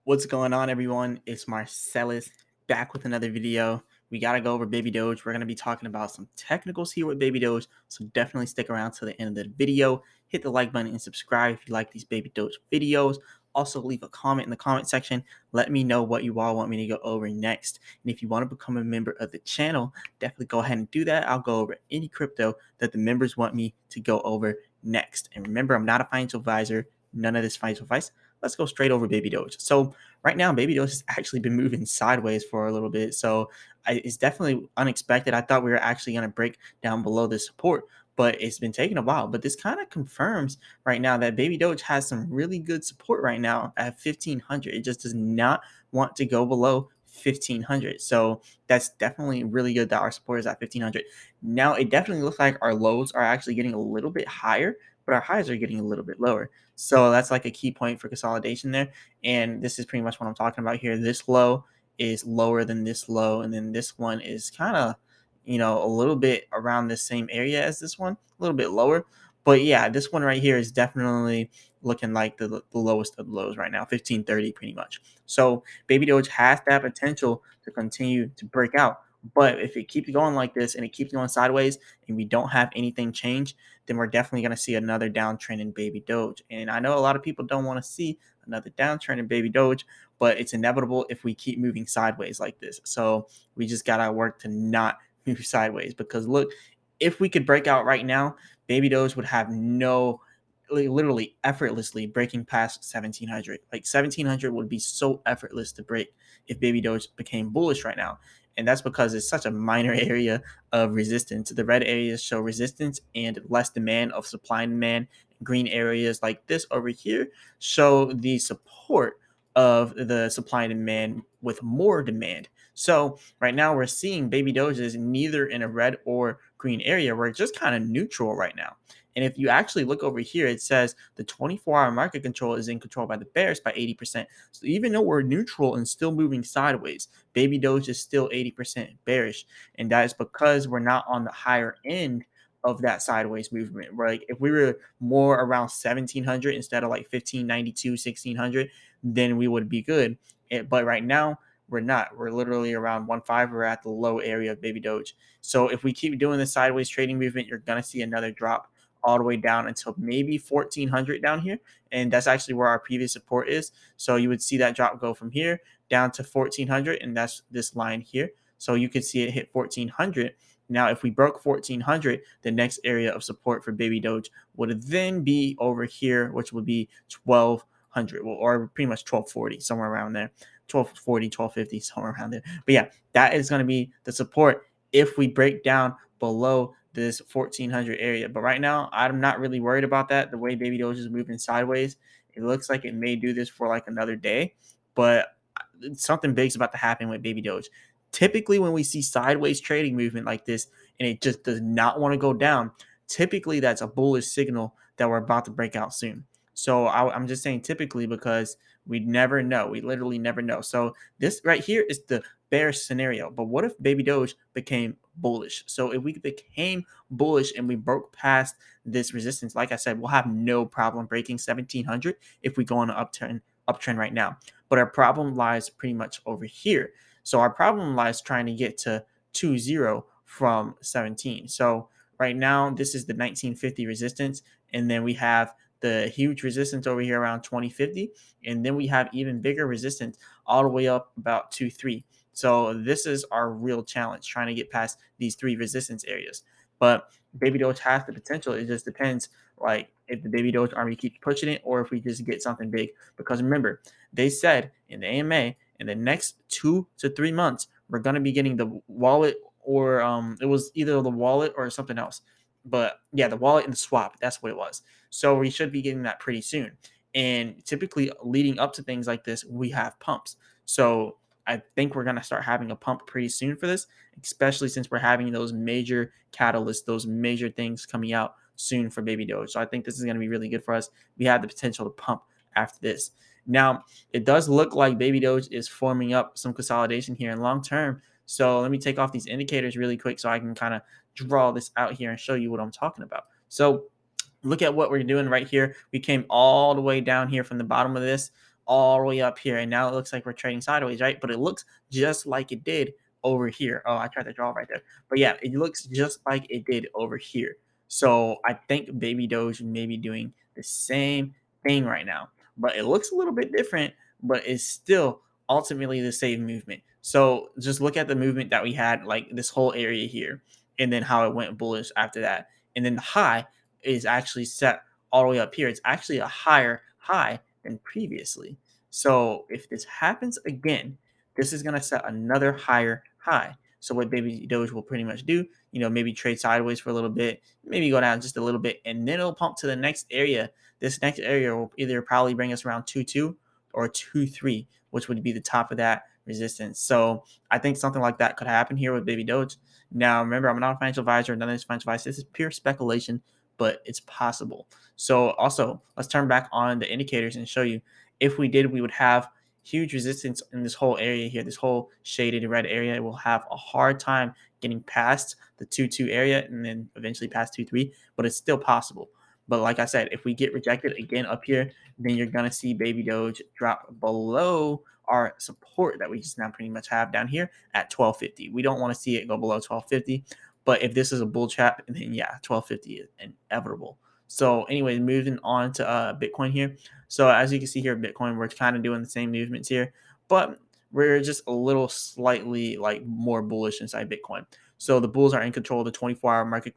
What's going on, everyone? It's Marsellis back with another video. We got to go over Baby Doge. We're going to be talking about some technicals here with Baby Doge, so definitely stick around to the end of the video. Hit the like button and subscribe if you like these Baby Doge videos. Also, leave a comment in the comment section. Let me know what you all want me to go over next. And if you want to become a member of the channel, definitely go ahead and do that. I'll go over any crypto that the members want me to go over next. And remember, I'm not a financial advisor. None of this financial advice. Let's go straight over Baby Doge. So right now, Baby Doge has actually been moving sideways for a little bit. So it's definitely unexpected. I thought we were actually going to break down below the support, but it's been taking a while. But this kind of confirms right now that Baby Doge has some really good support right now at 1500. It just does not want to go below 1500. So that's definitely really good that our support is at 1500. Now it definitely looks like our lows are actually getting a little bit higher, but our highs are getting a little bit lower. So that's like a key point for consolidation there. And this is pretty much what I'm talking about here. This low is lower than this low. And then this one is kind of, a little bit around the same area as this one, a little bit lower. But yeah, this one right here is definitely looking like the lowest of the lows right now, 1530 pretty much. So Baby Doge has that potential to continue to break out. But if it keeps going like this and it keeps going sideways and we don't have anything change, then we're definitely going to see another downtrend in Baby Doge. And I know a lot of people don't want to see another downtrend in Baby Doge, but it's inevitable if we keep moving sideways like this. So we just got to work to not move sideways, because look, if we could break out right now, Baby Doge would have no, literally effortlessly breaking past 1700. Like 1700 would be so effortless to break if Baby Doge became bullish right now. And that's because it's such a minor area of resistance. The red areas show resistance and less demand of supply and demand. Green areas like this over here show the support of the supply and demand with more demand. So right now we're seeing Baby Doge is neither in a red or green area. We're just kind of neutral right now. And if you actually look over here, it says the 24-hour market control is in control by the bears by 80%. So even though we're neutral and still moving sideways, Baby Doge is still 80% bearish. And that is because we're not on the higher end of that sideways movement. Like if we were more around 1700 instead of like 1592, 1600, then we would be good. But right now, we're not. We're literally around 1.5. We're at the low area of Baby Doge. So if we keep doing the sideways trading movement, you're going to see another drop all the way down until maybe 1400 down here. And that's actually where our previous support is. So you would see that drop go from here down to 1400. And that's this line here. So you could see it hit 1400. Now, if we broke 1400, the next area of support for Baby Doge would then be over here, which would be 1200, or pretty much 1240, somewhere around there. 1240, 1250, somewhere around there. But yeah, that is going to be the support if we break down below this 1400 area. But right now, I'm not really worried about that. The way Baby Doge is moving sideways, it looks like it may do this for like another day, but something big's about to happen with Baby Doge. Typically, when we see sideways trading movement like this and it just does not want to go down, typically that's a bullish signal that we're about to break out soon. So I'm just saying typically, because we never know. We literally never know. So this right here is the bearish scenario. But what if Baby Doge became bullish? So if we became bullish and we broke past this resistance, like I said, we'll have no problem breaking 1700 if we go on an uptrend right now. But our problem lies pretty much over here. So our problem lies trying to get to 2-0 from 17. So right now, this is the 1950 resistance. And then we have the huge resistance over here around 2050. And then we have even bigger resistance all the way up about 2-3. So this is our real challenge, trying to get past these three resistance areas. But Baby Doge has the potential. It just depends, like if the Baby Doge army keeps pushing it or if we just get something big. Because remember, they said in the AMA, in the next 2 to 3 months, we're going to be getting the wallet, or it was either the wallet or something else. But yeah, the wallet and the swap, that's what it was. So we should be getting that pretty soon. And typically leading up to things like this, we have pumps. So I think we're going to start having a pump pretty soon for this, especially since we're having those major catalysts, those major things coming out soon for Baby Doge. So I think this is going to be really good for us. We have the potential to pump after this. Now, it does look like Baby Doge is forming up some consolidation here in long term. So let me take off these indicators really quick so I can kind of draw this out here and show you what I'm talking about. So look at what we're doing right here. We came all the way down here from the bottom of this all the way up here, and now it looks like we're trading sideways, right? But it looks just like it did over here. Oh, I tried to draw right there. But yeah, it looks just like it did over here. So I think Baby Doge may be doing the same thing right now, but it looks a little bit different, but it's still ultimately the same movement. So just look at the movement that we had, like this whole area here, and then how it went bullish after that. And then the high is actually set all the way up here. It's actually a higher high than previously. So if this happens again, this is going to set another higher high. So what Baby Doge will pretty much do, maybe trade sideways for a little bit, maybe go down just a little bit, and then it'll pump to the next area. This next area will either probably bring us around 2.2 or 2.3, which would be the top of that resistance. So I think something like that could happen here with Baby Doge. Now, remember, I'm not a financial advisor. None of this financial advice. This is pure speculation, but it's possible. So also, let's turn back on the indicators and show you if we did, we would have huge resistance in this whole area here, this whole shaded red area. It will have a hard time getting past the 2.2 area and then eventually past 2.3, but it's still possible. But like I said, if we get rejected again up here, then you're going to see Baby Doge drop below our support that we just now pretty much have down here at 1250. We don't want to see it go below 1250. But if this is a bull trap, then yeah, 1250 is inevitable. So anyways, moving on to Bitcoin here. So as you can see here, Bitcoin, we're kind of doing the same movements here, but we're just a little slightly like more bullish inside Bitcoin. So the bulls are in control of the 24-hour market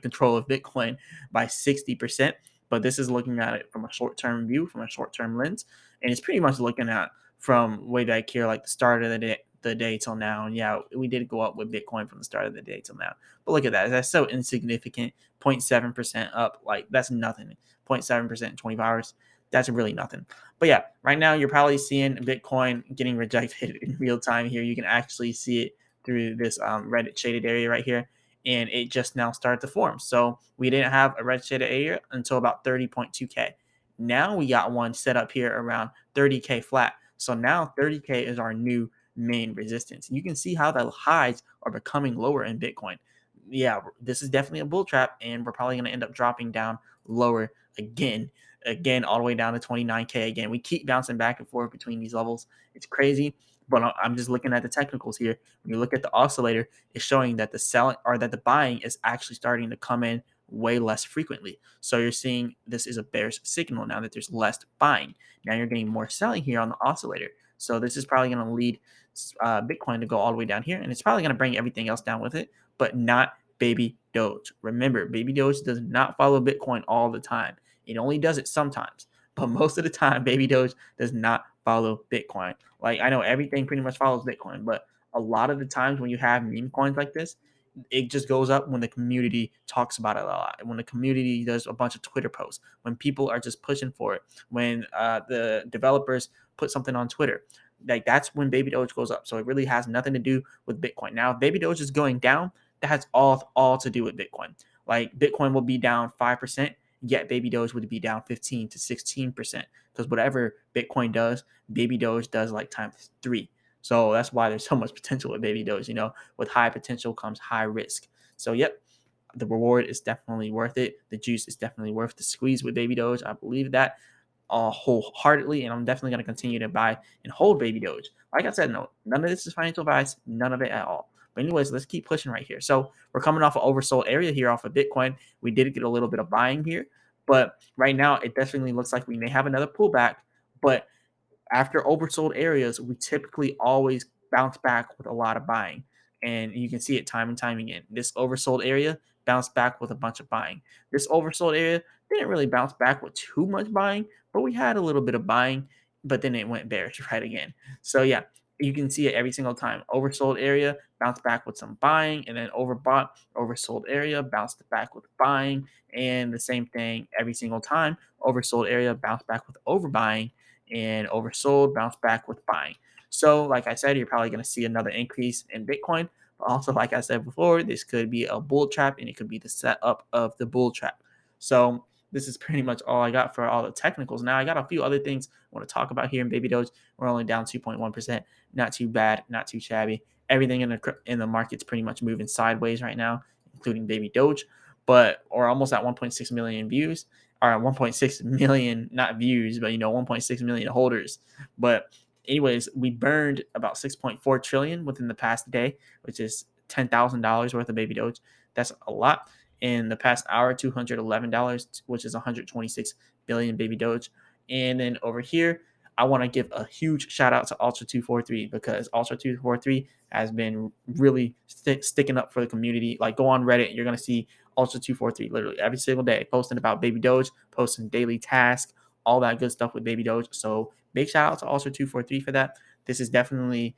control of Bitcoin by 60%. But this is looking at it from a short-term view, from a short-term lens, and it's pretty much looking at from way back here, like the start of the day till now. And yeah, we did go up with Bitcoin from the start of the day till now. But look at that. That's so insignificant. 0.7% up. Like, that's nothing. 0.7% in 24 hours. That's really nothing. But yeah, right now you're probably seeing Bitcoin getting rejected in real time here. You can actually see it through this red shaded area right here. And it just now started to form. So we didn't have a red shaded area until about 30.2K. Now we got one set up here around 30K flat. So now 30K is our new main resistance. You can see how the highs are becoming lower in Bitcoin. Yeah, this is definitely a bull trap, and we're probably going to end up dropping down lower again, all the way down to 29K again. We keep bouncing back and forth between these levels. It's crazy, but I'm just looking at the technicals here. When you look at the oscillator, it's showing that the selling or that the buying is actually starting to come in way less frequently. So you're seeing this is a bearish signal now that there's less buying. Now you're getting more selling here on the oscillator. So this is probably going to lead Bitcoin to go all the way down here, and it's probably going to bring everything else down with it, but not Baby Doge. Remember, Baby Doge does not follow Bitcoin all the time. It only does it sometimes, but most of the time, Baby Doge does not follow Bitcoin. Like, I know everything pretty much follows Bitcoin, but a lot of the times when you have meme coins like this, it just goes up when the community talks about it a lot, when the community does a bunch of Twitter posts, when people are just pushing for it, when the developers put something on Twitter. Like, that's when Baby Doge goes up. So it really has nothing to do with Bitcoin. Now, if Baby Doge is going down, that has all to do with Bitcoin. Like, Bitcoin will be down 5%, yet Baby Doge would be down 15 to 16%. Because whatever Bitcoin does, Baby Doge does like times 3. So that's why there's so much potential with Baby Doge. With high potential comes high risk. So yep, the reward is definitely worth it. The juice is definitely worth the squeeze with Baby Doge. I believe that wholeheartedly, and I'm definitely going to continue to buy and hold Baby Doge. Like I said, no, none of this is financial advice, none of it at all. But anyways, let's keep pushing right here. So we're coming off an oversold area here off of Bitcoin. We did get a little bit of buying here, but right now it definitely looks like we may have another pullback. But after oversold areas, we typically always bounce back with a lot of buying. And you can see it time and time again. This oversold area bounced back with a bunch of buying. This oversold area didn't really bounce back with too much buying, but we had a little bit of buying, but then it went bearish right again. So yeah, you can see it every single time. Oversold area bounced back with some buying, and then overbought, oversold area bounced back with buying, and the same thing every single time. Oversold area bounced back with overbuying, and oversold, bounce back with buying. So, like I said, you're probably going to see another increase in Bitcoin. But also, like I said before, this could be a bull trap, and it could be the setup of the bull trap. So, this is pretty much all I got for all the technicals. Now, I got a few other things I want to talk about here in Baby Doge. We're only down 2.1%. Not too bad, not too shabby. Everything in the market's pretty much moving sideways right now, including Baby Doge. But we're almost at 1.6 million views. or 1.6 million, not views, but 1.6 million holders. But anyways, we burned about 6.4 trillion within the past day, which is $10,000 worth of baby Doge. That's a lot. In the past hour, $211, which is 126 billion baby Doge. And then over here, I want to give a huge shout out to Ultra 243, because Ultra 243 has been really sticking up for the community. Like, go on Reddit, you're gonna see Ultra 243 literally every single day posting about baby Doge, posting daily tasks, all that good stuff with baby Doge. So big shout out to Ultra 243 for that. This definitely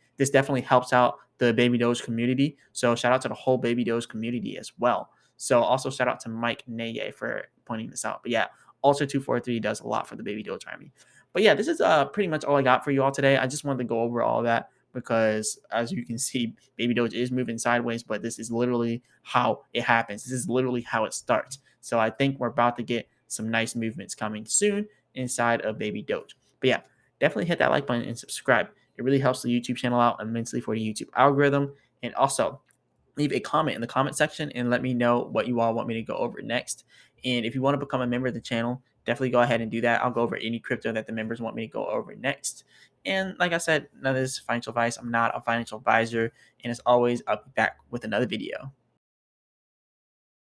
helps out the baby Doge community. So shout out to the whole baby Doge community as well. So also shout out to Mike Naye for pointing this out. But yeah, Ultra 243 does a lot for the baby Doge army. But yeah, this is pretty much all I got for you all today. I just wanted to go over all that because, as you can see, baby Doge is moving sideways, but this is literally how it happens. This is literally how it starts. So I think we're about to get some nice movements coming soon inside of baby Doge. But yeah, definitely hit that like button and subscribe. It really helps the YouTube channel out immensely for the YouTube algorithm. And also, leave a comment in the comment section and let me know what you all want me to go over next. And if you want to become a member of the channel, definitely go ahead and do that. I'll go over any crypto that the members want me to go over next. And like I said, none of this is financial advice. I'm not a financial advisor. And as always, I'll be back with another video.